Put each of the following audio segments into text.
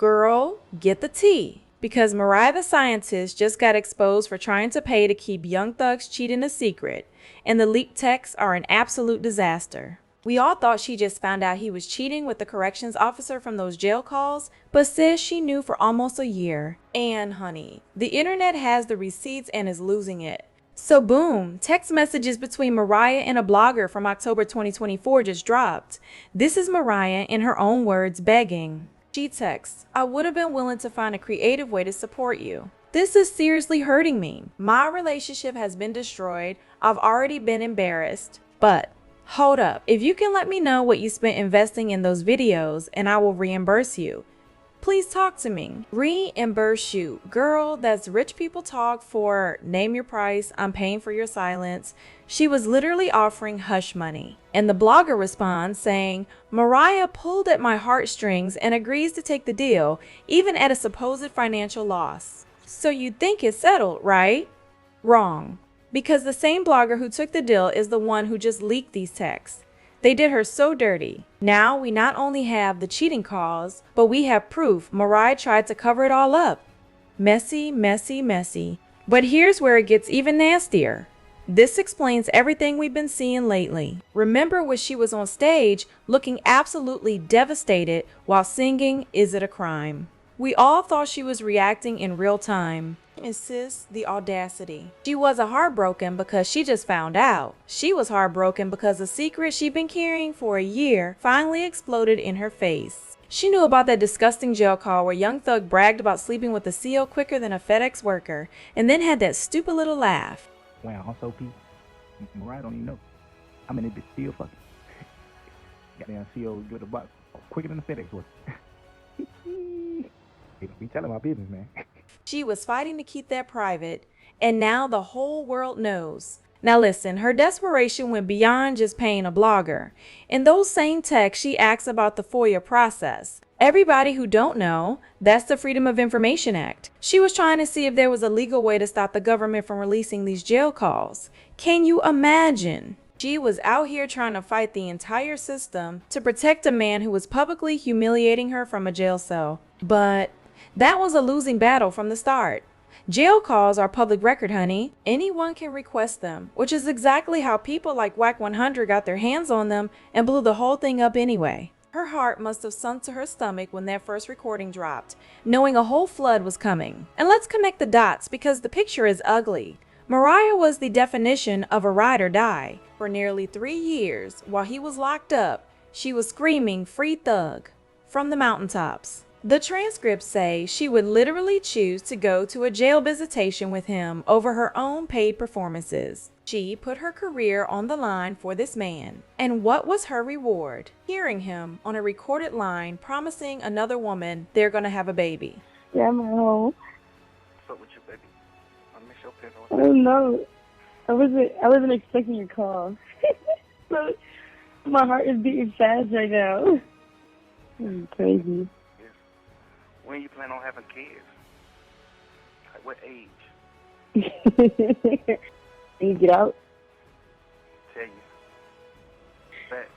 Girl, get the tea. Because Mariah the Scientist just got exposed for trying to pay to keep Young Thug's cheating a secret, and the leaked texts are an absolute disaster. We all thought she just found out he was cheating with the corrections officer from those jail calls, but says she knew for almost a year. And honey, the internet has the receipts and is losing it. So boom, text messages between Mariah and a blogger from October 2024 just dropped. This is Mariah in her own words begging. She texts, "I would have been willing to find a creative way to support you. This is seriously hurting me. My relationship has been destroyed. I've already been embarrassed. But hold up, if you can let me know what you spent investing in those videos and I will reimburse you. Please talk to me." Reimburse you. Girl, that's rich people talk for name your price, I'm paying for your silence. She was literally offering hush money. And the blogger responds saying, "Mariah pulled at my heartstrings and agrees to take the deal, even at a supposed financial loss. So you'd think it's settled, right?" Wrong. Because the same blogger who took the deal is the one who just leaked these texts. They did her so dirty. Now we not only have the cheating cause, but we have proof Mariah tried to cover it all up. Messy, messy, messy. But here's where it gets even nastier. This explains everything we've been seeing lately. Remember when she was on stage looking absolutely devastated while singing "Is It a Crime?" We all thought she was reacting in real time. And sis, the audacity. She wasn't heartbroken because she just found out. She was heartbroken because a secret she'd been carrying for a year finally exploded in her face. She knew about that disgusting jail call where Young Thug bragged about sleeping with a CO quicker than a FedEx worker, and then had that stupid little laugh. Wow, I'm so peeved. Mariah don't even know. I'm in this bitch still fucking. Goddamn CO with a box quicker than a FedEx worker. They don't be telling my business, man. She was fighting to keep that private, and now the whole world knows. Now listen, her desperation went beyond just paying a blogger. In those same texts, she asks about the FOIA process. Everybody who don't know, that's the Freedom of Information Act. She was trying to see if there was a legal way to stop the government from releasing these jail calls. Can you imagine? She was out here trying to fight the entire system to protect a man who was publicly humiliating her from a jail cell. But that was a losing battle from the start. Jail calls are public record, honey. Anyone can request them, which is exactly how people like Whack 100 got their hands on them and blew the whole thing up anyway. Her heart must have sunk to her stomach when that first recording dropped, knowing a whole flood was coming. And let's connect the dots because the picture is ugly. Mariah was the definition of a ride or die. For nearly 3 years, while he was locked up, she was screaming "Free Thug" from the mountaintops. The transcripts say she would literally choose to go to a jail visitation with him over her own paid performances. She put her career on the line for this man. And what was her reward? Hearing him on a recorded line promising another woman they're gonna have a baby. Yeah, I'm at home. What's up with you, baby? I miss your pillow. I don't know. I wasn't expecting your call. So, my heart is beating fast right now. Crazy. When you plan on having kids? Like what age? You get out. Tell you. Bet.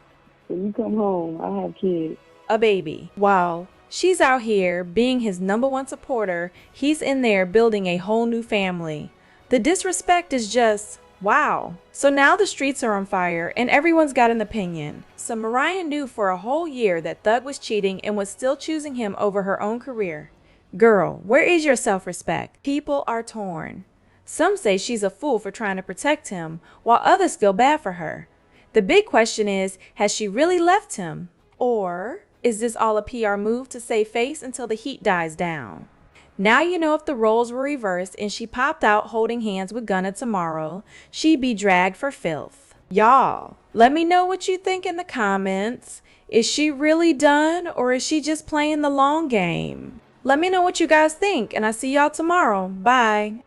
When you come home, I'll have kids. A baby. Wow. She's out here being his #1 supporter. He's in there building a whole new family. The disrespect is just wow. So now the streets are on fire and everyone's got an opinion. So Mariah knew for a whole year that Thug was cheating and was still choosing him over her own career. Girl, where is your self-respect? People are torn. Some say she's a fool for trying to protect him, while others feel bad for her. The big question is, has she really left him? Or is this all a PR move to save face until the heat dies down? Now you know if the roles were reversed and she popped out holding hands with Gunna tomorrow, she'd be dragged for filth. Y'all, let me know what you think in the comments. Is she really done or is she just playing the long game? Let me know what you guys think and I'll see y'all tomorrow. Bye.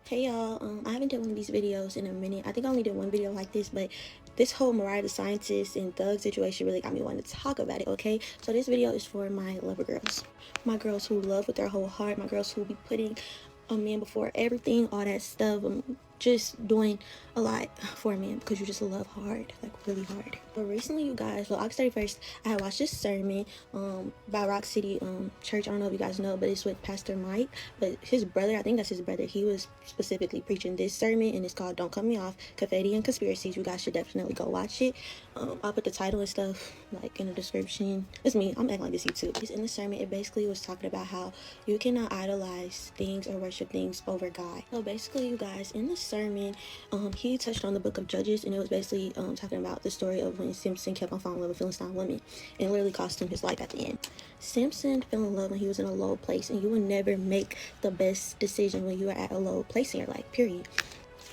Hey y'all, I haven't done one of these videos in a minute. I think I only did one video like this, but this whole Mariah the Scientist and Thug situation really got me wanting to talk about it, okay? So this video is for my lover girls. My girls who love with their whole heart, my girls who will be putting a man before everything, all that stuff. just doing a lot for a man because you just love hard, like really hard. But recently, you guys, well, August 31st, I had watched this sermon by Rock City Church. I don't know if you guys know, but it's with Pastor Mike. But his brother, I think that's his brother, he was specifically preaching this sermon, and it's called Don't Cut Me Off, Confetti and Conspiracies. You guys should definitely go watch it. I'll put the title and stuff like in the description. It's me, I'm acting like this YouTube. It's in the sermon. It basically was talking about how you cannot idolize things or worship things over God. So basically, you guys, in the sermon, he touched on the book of Judges, and it was basically talking about the story of when Samson kept on falling in love with Philistine women, and literally cost him his life at the end. Samson fell in love when he was in a low place, and you will never make the best decision when you are at a low place in your life, period.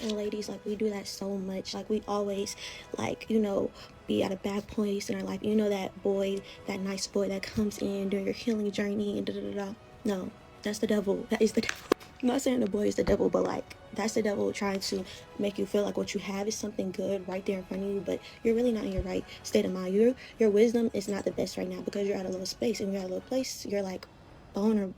And ladies, like, we do that so much. Like, we always, like, you know, be at a bad place in our life. You know, that boy, that nice boy that comes in during your healing journey and da-da-da-da. No, that's the devil. That is the devil. I'm not saying the boy is the devil, but, like, that's the devil trying to make you feel like what you have is something good right there in front of you, but you're really not in your right state of mind. Your wisdom is not the best right now because you're at a low space, and when you're at a low place, you're, like,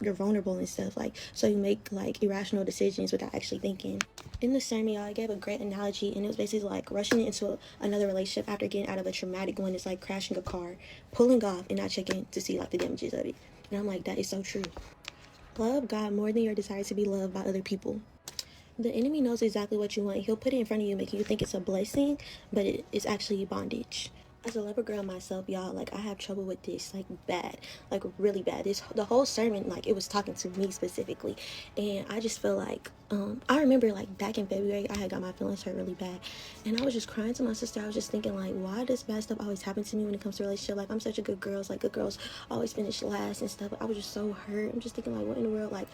you're vulnerable and stuff, like, so you make like irrational decisions without actually thinking. In the sermon, y'all, I gave a great analogy, and it was basically like rushing into another relationship after getting out of a traumatic one. It's like crashing a car, pulling off and not checking to see like the damages of it. And I'm like, that is so true. Love God more than your desire to be loved by other people. The enemy knows exactly what you want. He'll put it in front of you, making you think it's a blessing, but it's actually bondage. As a lover girl myself, y'all, like, I have trouble with this, like, bad, like, really bad. The whole sermon, like, it was talking to me specifically, and I just feel like, I remember, like, back in February, I had got my feelings hurt really bad, and I was just crying to my sister. I was just thinking, like, why does bad stuff always happen to me when it comes to relationship? Like, I'm such a good girl, like, good girls always finish last and stuff. I was just so hurt. I'm just thinking, like, what in the world, like,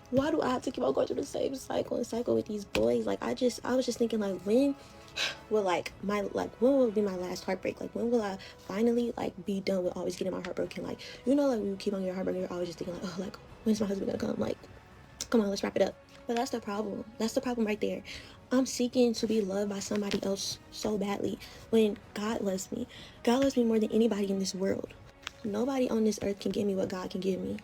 why do I have to keep on going through the same cycle with these boys? Like, I was just thinking, like, when will when will be my last heartbreak? Like, when will I finally like be done with always getting my heart broken? Like, you know, like, when you keep on getting heartbroken, you're always just thinking like, oh, like, when's my husband gonna come? Like, come on, let's wrap it up. But that's the problem. That's the problem right there. I'm seeking to be loved by somebody else so badly when God loves me. God loves me more than anybody in this world. Nobody on this earth can give me what God can give me.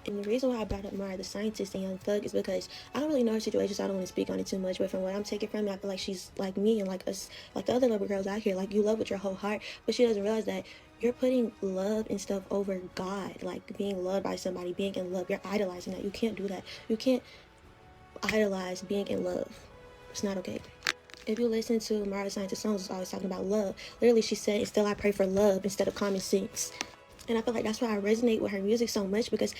And the reason why I brought up Mariah the Scientist and Young Thug is because I don't really know her situation, so I don't want to speak on it too much. But from what I'm taking from it, I feel like she's like me and like us, like the other lover girls out here. Like, you love with your whole heart, but she doesn't realize that you're putting love and stuff over God. Like, being loved by somebody, being in love, you're idolizing that. You can't do that. You can't idolize being in love. It's not okay. If you listen to Mariah the Scientist songs, it's always talking about love. Literally, she said, "Still I pray for love instead of common sense." And I feel like that's why I resonate with her music so much, because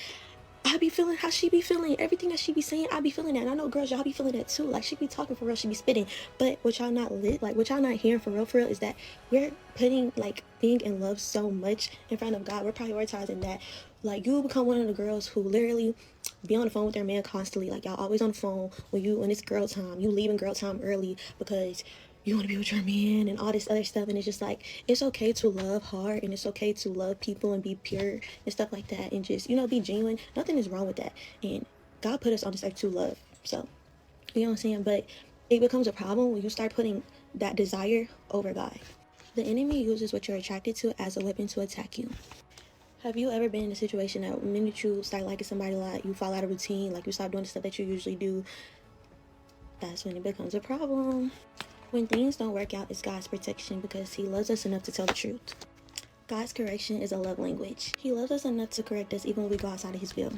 I be feeling how she be feeling. Everything that she be saying, I be feeling that. And I know girls, y'all be feeling that too. Like, she be talking for real, she be spitting. But what y'all not what y'all not hearing for real is that we're putting like being in love so much in front of God. We're prioritizing that. Like, you become one of the girls who literally be on the phone with their man constantly. Like, y'all always on the phone when it's girl time. You leaving girl time early because you want to be with your man and all this other stuff. And it's just like, it's okay to love hard, and it's okay to love people and be pure and stuff like that, and just, you know, be genuine. Nothing is wrong with that. And God put us on this earth to love. So, you know what I'm saying? But it becomes a problem when you start putting that desire over God. The enemy uses what you're attracted to as a weapon to attack you. Have you ever been in a situation that the minute you start liking somebody a lot, you fall out of routine, like you stop doing the stuff that you usually do? That's when it becomes a problem. When things don't work out, it's God's protection, because he loves us enough to tell the truth. God's correction is a love language. He loves us enough to correct us even when we go outside of his will.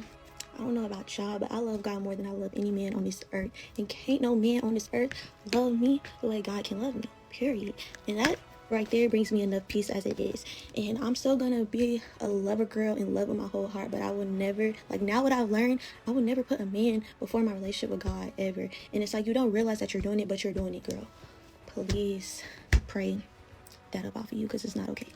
I don't know about y'all, but I love God more than I love any man on this earth. And can't no man on this earth love me the way God can love me, period. And that right there brings me enough peace as it is. And I'm still gonna be a lover girl and love with my whole heart, but I would never, like, now what I've learned, I would never put a man before my relationship with God, ever. And it's like, you don't realize that you're doing it, but you're doing it, girl. Please pray that up off of you, because it's not okay.